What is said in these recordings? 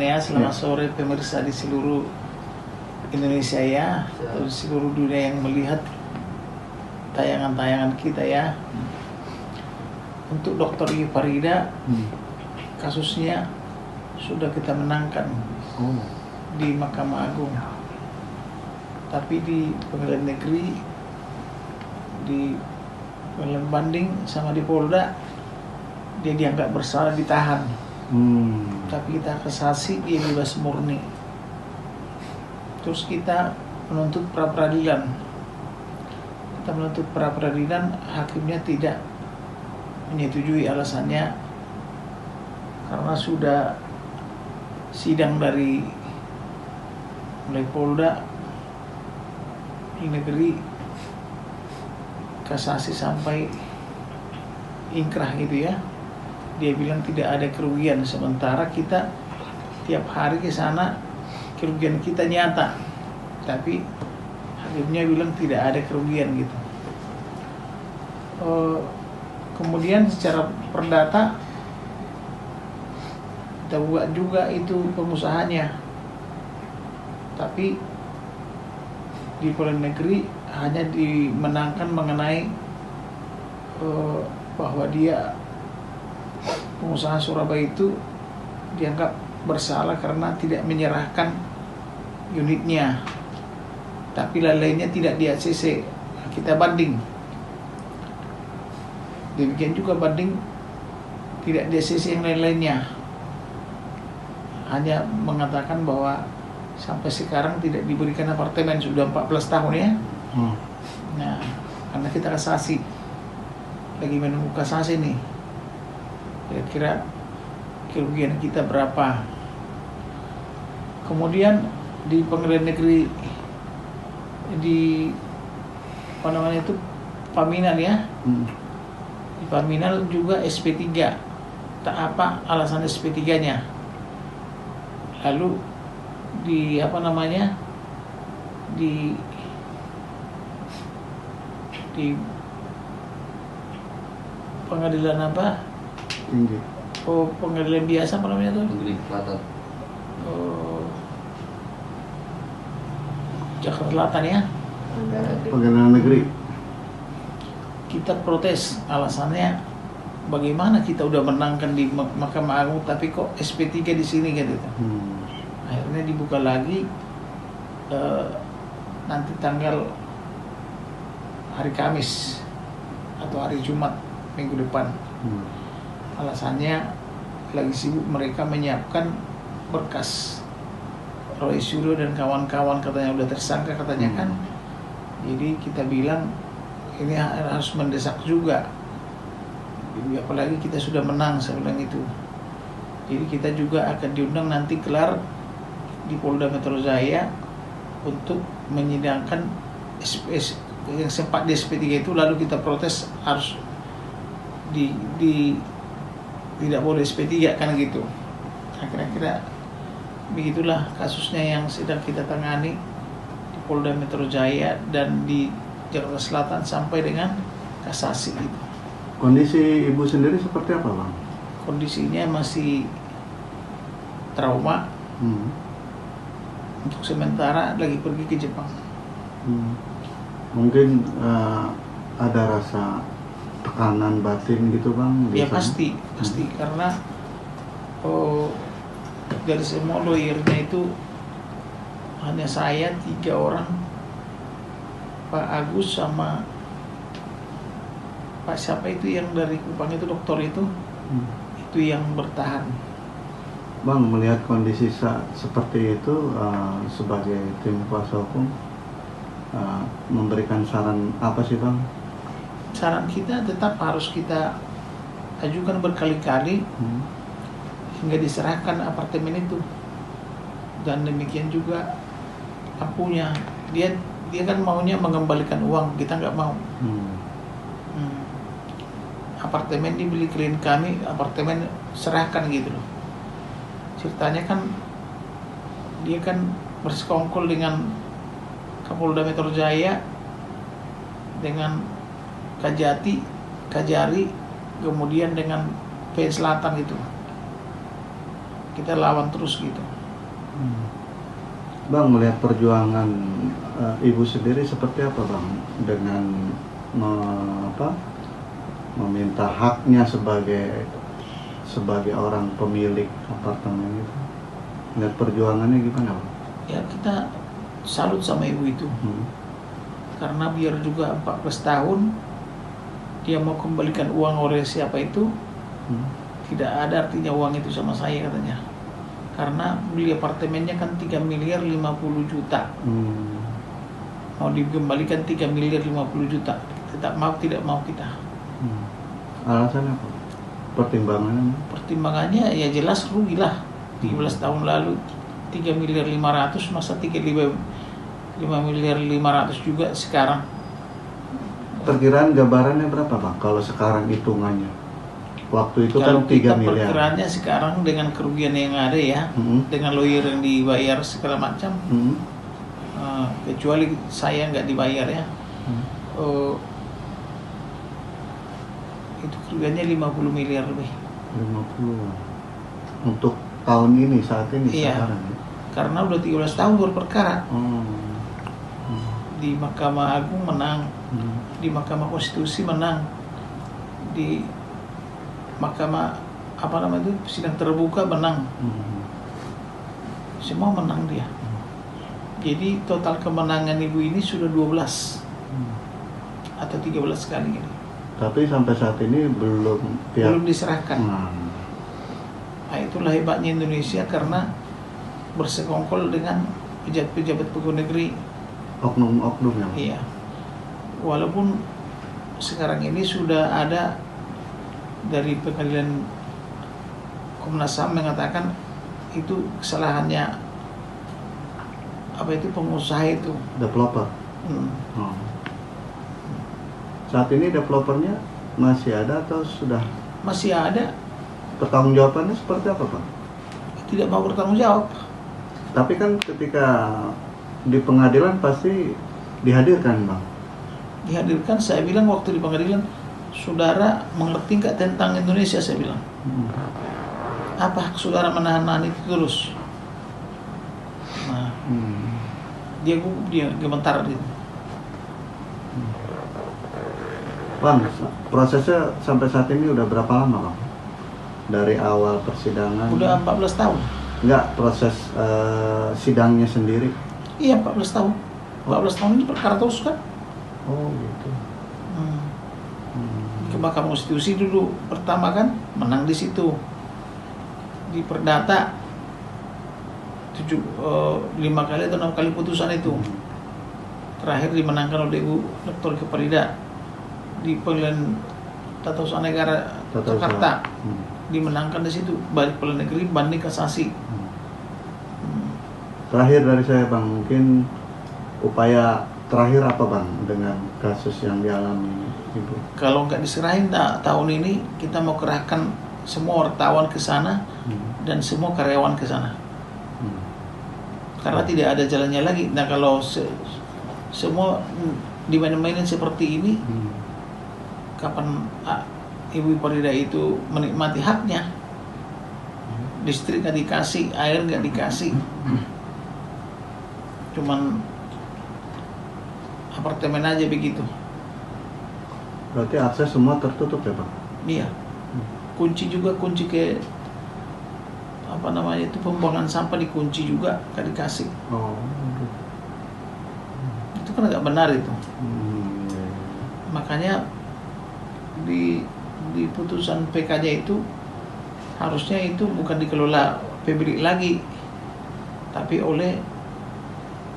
Ya, selamat sore pemirsa di seluruh Indonesia ya, atau di seluruh dunia yang melihat tayangan-tayangan kita ya. Untuk Dr. I. Farida, kasusnya sudah kita menangkan di Mahkamah Agung. Tapi di pengadilan negeri, di pengadilan banding sama di Polda, dia dianggap bersalah, ditahan. Tapi kita kasasi, dia bebas murni. Terus kita menuntut pra peradilan. Kita menuntut pra peradilan, hakimnya tidak menyetujui alasannya karena sudah sidang dari mulai Polda, di negeri, kasasi sampai ingkrah gitu ya. Dia bilang tidak ada kerugian, sementara kita tiap hari ke sana kerugian kita nyata, tapi hakimnya bilang tidak ada kerugian gitu. Kemudian secara perdata kita buat juga itu pengusahanya, tapi di pengadilan negeri hanya dimenangkan mengenai bahwa dia, pengusaha Surabaya itu, dianggap bersalah karena tidak menyerahkan unitnya, tapi lainnya tidak di ACC. Kita banding, demikian juga banding tidak di ACC yang lain-lainnya, hanya mengatakan bahwa sampai sekarang tidak diberikan apartemen, sudah 14 tahun ya. Nah, karena kita kasasi, lagi menunggu kasasi nih, kira-kira kerugian kita berapa. Kemudian di pengadilan negeri di Paminal ya, di Paminal juga SP3. Tak apa alasan SP3-nya. Lalu di di pengadilan pengadilan biasa apa namanya tuh? Negeri Selatan. Jakarta Selatan ya. Pengadilan negeri. Kita protes, alasannya bagaimana kita udah menangkan di Mahkamah Agung tapi kok SP3 di sini gitu. Akhirnya dibuka lagi nanti tanggal hari Kamis atau hari Jumat minggu depan. Alasannya lagi sibuk mereka menyiapkan berkas Roy Suryo dan kawan-kawan, katanya udah tersangka katanya kan. Jadi kita bilang ini harus mendesak juga. Jadi apalagi kita sudah menang, saya bilang itu. Jadi kita juga akan diundang nanti kelar di Polda Metro Jaya untuk menyidangkan SPS yang sempat di SP3 itu, lalu kita protes harus tidak boleh SP3 kan gitu. Nah, kira-kira begitulah kasusnya yang sedang kita tangani di Polda Metro Jaya dan di Jakarta Selatan sampai dengan kasasi itu. Kondisi ibu sendiri seperti apa, Bang? Kondisinya masih trauma. Untuk sementara lagi pergi ke Jepang. Mungkin ada rasa tekanan batin gitu, Bang? Ya pasti karena dari semua lawyernya itu hanya saya 3 orang, Pak Agus sama Pak siapa itu yang dari Kupang itu, dokter itu yang bertahan. Bang, melihat kondisi seperti itu, sebagai tim kuasa hukum, memberikan saran apa sih, Bang? Saran kita tetap harus kita ajukan berkali-kali hingga diserahkan apartemen itu, dan demikian juga lampunya. Dia kan maunya mengembalikan uang, kita nggak mau. Apartemen dibeli klien kami, apartemen serahkan gitu loh. Ceritanya kan dia kan bersekongkol dengan Kapolda Metro Jaya, dengan Kajari, kemudian dengan PN Selatan gitu. kita lawan terus gitu. Bang, melihat perjuangan ibu sendiri seperti apa bang dengan meminta haknya sebagai orang pemilik apartemen itu? Melihat perjuangannya gimana bang? Ya kita salut sama ibu itu. Karena biar juga 14 tahun dia mau kembalikan uang oleh siapa itu, tidak ada artinya uang itu sama saya katanya. Karena beli apartemennya kan 3 miliar 50 juta. Mau dikembalikan 3 miliar 50 juta. Tidak mau kita. Alasannya apa? Pertimbangannya? Pertimbangannya ya jelas rugi lah. 13 tahun lalu 3 miliar 500, masa 5 miliar 500 juga sekarang. Perkiraan gambarannya berapa bang kalau sekarang hitungannya? Waktu itu kalau kan 3 kita miliar. perkiraannya sekarang dengan kerugian yang ada ya, dengan lawyer yang dibayar segala macam, kecuali saya nggak dibayar ya, itu kerugiannya 50 miliar lebih. 50 untuk tahun ini, saat ini. Iya, sekarang ya? karena udah 13 tahun berperkara. Di Mahkamah Agung menang, di Mahkamah Konstitusi menang, di Mahkamah sidang terbuka menang, semua menang dia. Jadi total kemenangan ibu ini sudah 12 atau 13 kali ini. Tapi sampai saat ini belum diserahkan. Nah, itulah hebatnya Indonesia karena bersekongkol dengan pejabat-pejabat pegawai negeri, oknum-oknum yang. Iya. Walaupun sekarang ini sudah ada dari pengadilan Komnas HAM mengatakan itu kesalahannya pengusaha itu, developer. Saat ini developernya masih ada atau sudah? Masih ada. Pertanggungjawabannya seperti apa Pak? Tidak mau bertanggung jawab. Tapi kan ketika di pengadilan pasti dihadirkan Bang. Dihadirkan, saya bilang waktu di pengadilan, saudara mengerti nggak tentang Indonesia, saya bilang. Apa hak saudara menahan itu terus? Nah, dia gemetar gitu. Bang, prosesnya sampai saat ini udah berapa lama Bang? Dari awal persidangan? Udah 14 tahun. Enggak, proses sidangnya sendiri? Iya, 14 tahun. 14 tahun ini perkara terus kan? Oh gitu. Ke Mahkamah Konstitusi dulu pertama kan menang di situ. Di Perdata 5 kali atau 6 kali putusan itu. Terakhir dimenangkan oleh Ibu Dr. Keparida di Pengadilan Tata Usaha Negara Jakarta. Dimenangkan di situ, balik Pengadilan Negeri banding kasasi. Terakhir dari saya Bang, mungkin upaya terakhir apa Bang dengan kasus yang dialami Ibu? Kalau nggak diserahin tahun ini, kita mau kerahkan semua wartawan ke sana dan semua karyawan ke sana. Karena tidak ada jalannya lagi. Nah kalau semua dimain-mainin seperti ini, kapan Ibu Parida itu menikmati haknya? Listrik nggak dikasih, air nggak dikasih, cuman apartemen aja begitu. Berarti akses semua tertutup ya Pak? Iya. Kunci ke pembuangan sampah dikunci juga, nggak dikasih. Itu kan nggak benar itu. Makanya di putusan PK-nya itu harusnya itu bukan dikelola pemilik lagi, tapi oleh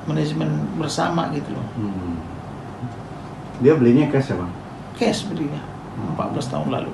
manajemen bersama gitu loh. Dia belinya cash ya Bang? Cash belinya 14 tahun lalu.